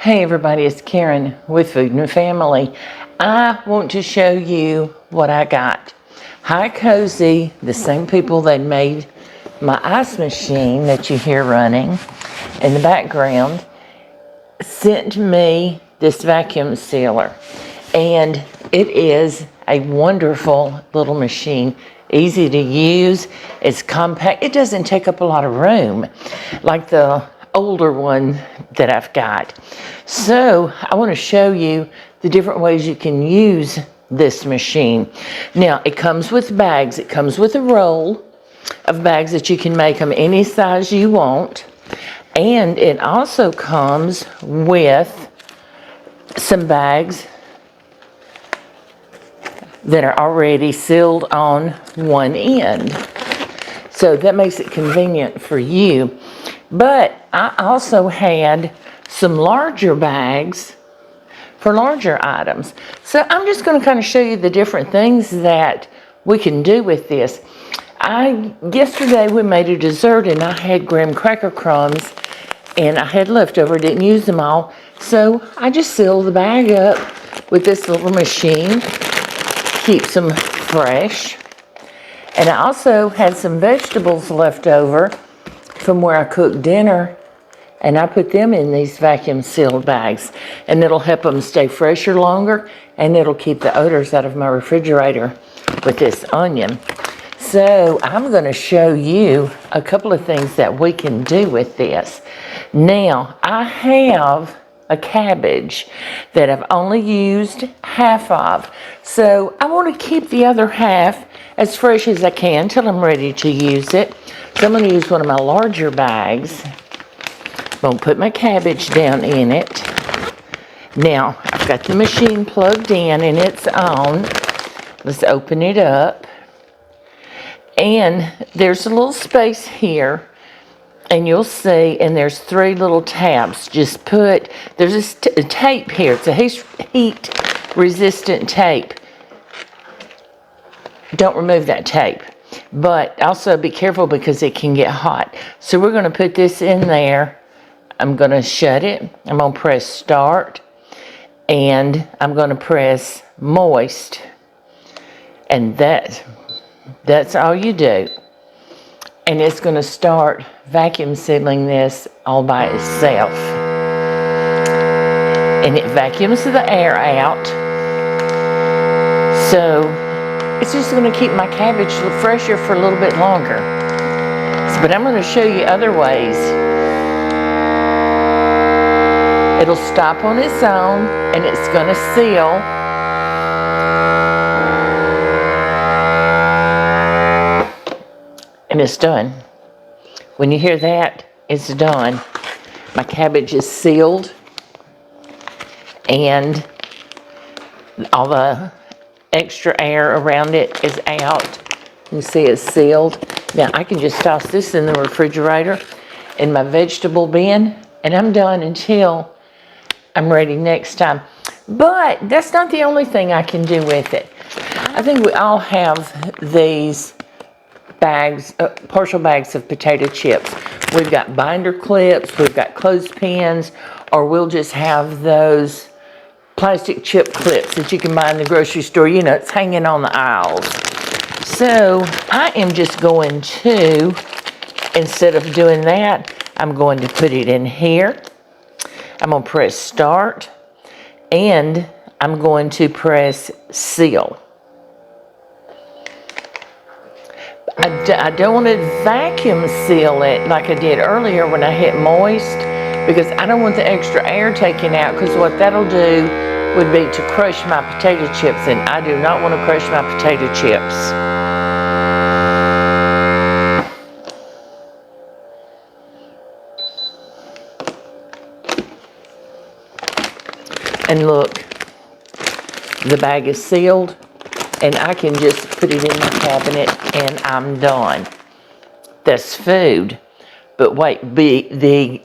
Hey everybody, it's Karen with Food and Family. I want to show you what I got. HiCOZY, the same people that made my ice machine that you hear running in the background, sent me this vacuum sealer. And it is a wonderful little machine, easy to use, it's compact, it doesn't take up a lot of room like the older one that I've got. So I want to show you the different ways you can use this machine. Now it comes with bags, it comes with a roll of bags that you can make them any size you want, and it also comes with some bags that are already sealed on one end. So that makes it convenient for you. But I also had some larger bags for larger items. So I'm just going to kind of show you the different things that we can do with this. Yesterday we made a dessert and I had graham cracker crumbs and I had leftover, didn't use them all. So I just sealed the bag up with this little machine, keeps them fresh. And I also had some vegetables left over from where I cooked dinner, and I put them in these vacuum sealed bags, and it'll help them stay fresher longer, and it'll keep the odors out of my refrigerator with this onion. So I'm going to show you a couple of things that we can do with this. Now I have a cabbage that I've only used half of, so I want to keep the other half as fresh as I can till I'm ready to use it. So I'm going to use one of my larger bags. I'm going to put my cabbage down in it. Now I've got the machine plugged in and it's on. Let's open it up, and there's a little space here, and you'll see, and there's 3 little tabs. Just there's a tape here. It's a heat resistant tape. Don't remove that tape, but also be careful because it can get hot. So we're going to put this in there. I'm going to shut it. I'm going to press start, and I'm going to press moist, and that's all you do. And it's going to start vacuum sealing this all by itself. And it vacuums the air out. So it's just going to keep my cabbage fresher for a little bit longer. But I'm going to show you other ways. It'll stop on its own and it's going to seal. And it's done. When you hear that, it's done. My cabbage is sealed, and all the extra air around it is out. You see it's sealed. Now I can just toss this in the refrigerator in my vegetable bin, and I'm done until I'm ready next time. But that's not the only thing I can do with it. I think we all have these bags, partial bags of potato chips. We've got binder clips, we've got clothespins, or we'll just have those plastic chip clips that you can buy in the grocery store. You know, it's hanging on the aisles. So I am just going to, instead of doing that, I'm going to put it in here. I'm going to press start, and I'm going to seal. I don't want to vacuum seal it like I did earlier when I hit moist, because I don't want the extra air taken out, because what that'll do would be to crush my potato chips, and I do not want to crush my potato chips. And look, the bag is sealed, and I can just put it in the cabinet and I'm done. That's food. But wait, the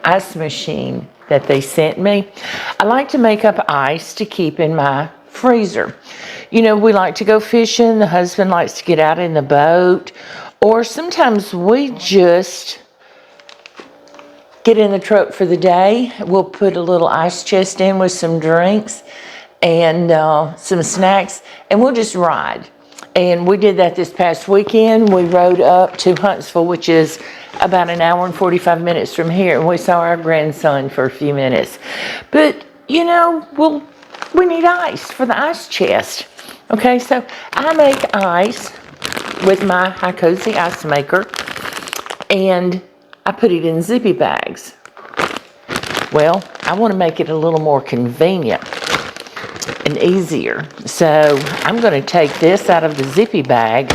ice machine that they sent me, I like to make up ice to keep in my freezer. You know, we like to go fishing, the husband likes to get out in the boat, or sometimes we just get in the truck for the day. We'll put a little ice chest in with some drinks and some snacks, and we'll just ride. And we did that this past weekend. We rode up to Huntsville, which is about an hour and 45 minutes from here, and we saw our grandson for a few minutes. But, you know, we need ice for the ice chest. Okay, so I make ice with my HiCOZY ice maker, and I put it in zippy bags. Well, I want to make it a little more convenient and easier. So I'm going to take this out of the zippy bag,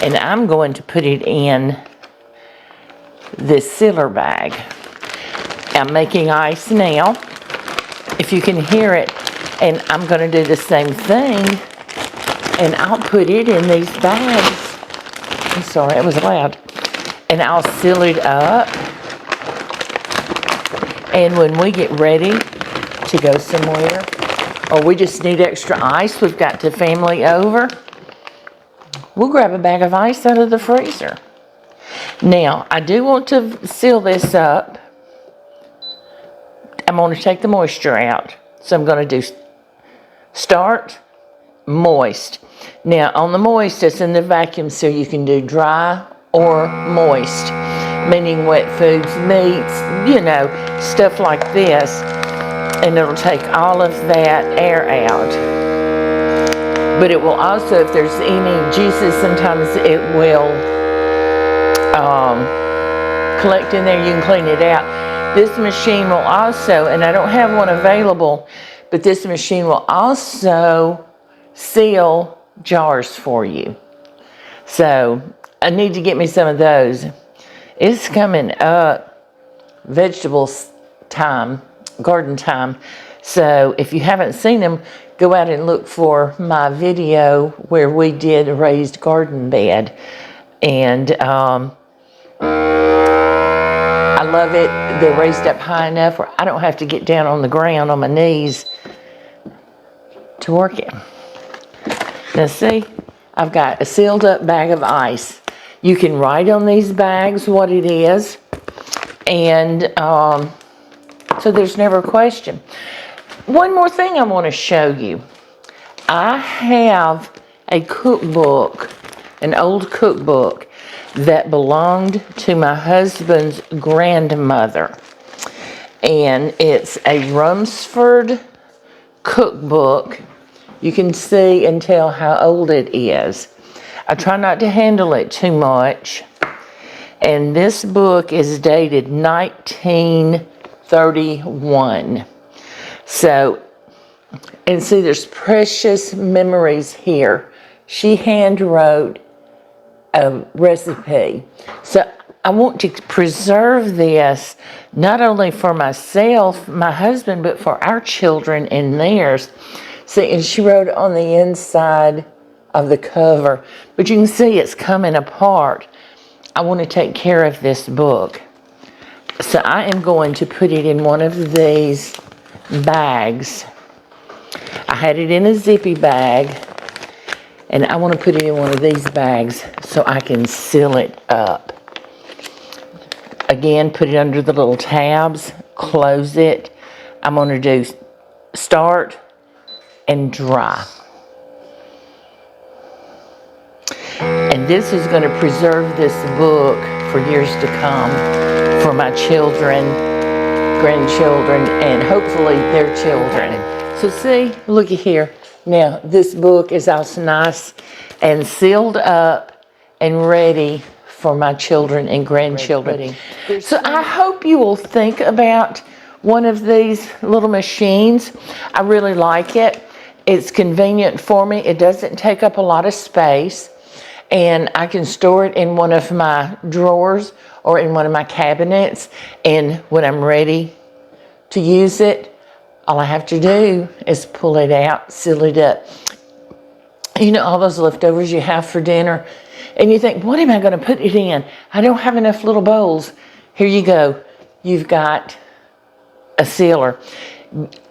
and I'm going to put it in this sealer bag. I'm making ice now, if you can hear it, and I'm going to do the same thing, and I'll put it in these bags. I'm sorry, it was loud. And I'll seal it up. And when we get ready to go somewhere, or we just need extra ice, we've got the family over, we'll grab a bag of ice out of the freezer. Now, I do want to seal this up. I'm going to take the moisture out. So I'm going to do start, moist. Now, on the moist, it's in the vacuum seal. You can do dry or moist, meaning wet foods, meats, you know, stuff like this, and it'll take all of that air out. But it will also, if there's any juices, sometimes it will collect in there. You can clean it out. This machine will also, and I don't have one available, but this machine will also seal jars for you. So I need to get me some of those. It's coming up vegetables time, garden time. So if you haven't seen them, go out and look for my video where we did a raised garden bed. And I love it. They're raised up high enough where I don't have to get down on the ground on my knees to work it. Now see, I've got a sealed up bag of ice. You can write on these bags what it is, and so there's never a question. One more thing I want to show you. I have a cookbook, an old cookbook that belonged to my husband's grandmother, and it's a Rumsford cookbook. You can see and tell how old it is. I try not to handle it too much. And this book is dated 1931. So, and see, there's precious memories here. She hand wrote a recipe. So I want to preserve this not only for myself, my husband, but for our children and theirs. See, and she wrote on the inside of the cover, but you can see it's coming apart. I want to take care of this book. So I am going to put it in one of these bags. I had it in a zippy bag, and I want to put it in one of these bags so I can seal it up. Again, put it under the little tabs, close it. I'm going to do start and dry. And this is going to preserve this book for years to come for my children, grandchildren, and hopefully their children. So see, looky here. Now, this book is all nice and sealed up and ready for my children and grandchildren. So I hope you will think about one of these little machines. I really like it. It's convenient for me. It doesn't take up a lot of space. And I can store it in one of my drawers or in one of my cabinets. And when I'm ready to use it, all I have to do is pull it out, seal it up. You know, all those leftovers you have for dinner, and you think, what am I going to put it in? I don't have enough little bowls. Here you go. You've got a sealer.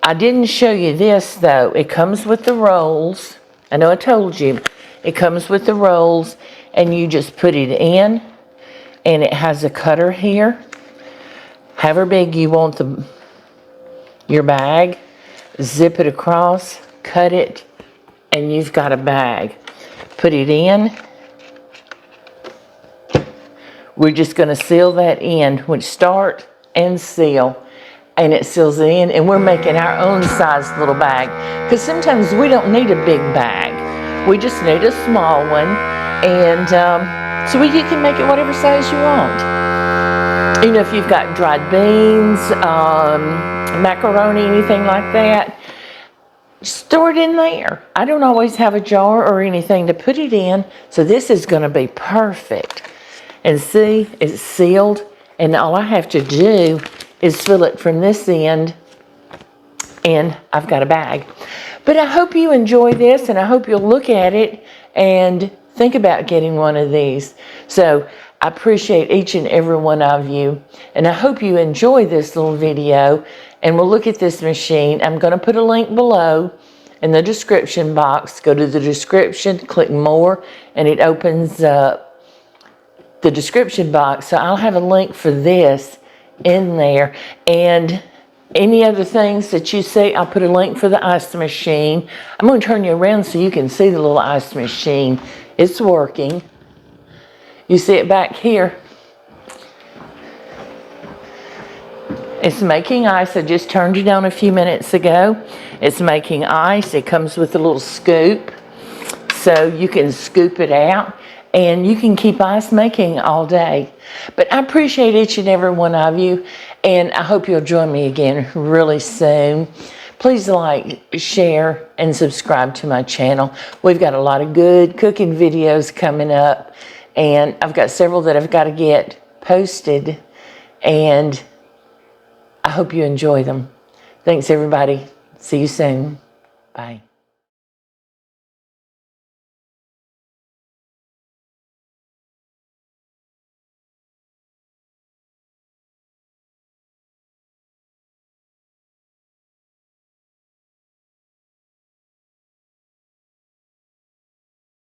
I didn't show you this, though. It comes with the rolls. I know I told you. It comes with the rolls, and you just put it in, and it has a cutter here. However big you want your bag, zip it across, cut it, and you've got a bag. Put it in. We're just going to seal that in, which start and seal, and it seals it in, and we're making our own size little bag, because sometimes we don't need a big bag. We just need a small one, and so you can make it whatever size you want. You know, if you've got dried beans, macaroni, anything like that, store it in there. I don't always have a jar or anything to put it in, so this is going to be perfect. And see, it's sealed, and all I have to do is fill it from this end, and I've got a bag. But I hope you enjoy this, and I hope you'll look at it and think about getting one of these. So I appreciate each and every one of you, and I hope you enjoy this little video, and we'll look at this machine. I'm going to put a link below in the description box. Go to the description, click more, and it opens up the description box. So I'll have a link for this in there, and any other things that you see, I'll put a link for the ice machine. I'm going to turn you around so you can see the little ice machine. It's working. You see it back here. It's making ice. I just turned it on a few minutes ago. It's making ice. It comes with a little scoop, so you can scoop it out, and you can keep ice making all day. But I appreciate each and every one of you, and I hope you'll join me again really soon. Please like, share, and subscribe to my channel. We've got a lot of good cooking videos coming up, and I've got several that I've got to get posted, and I hope you enjoy them. Thanks, everybody. See you soon. Bye.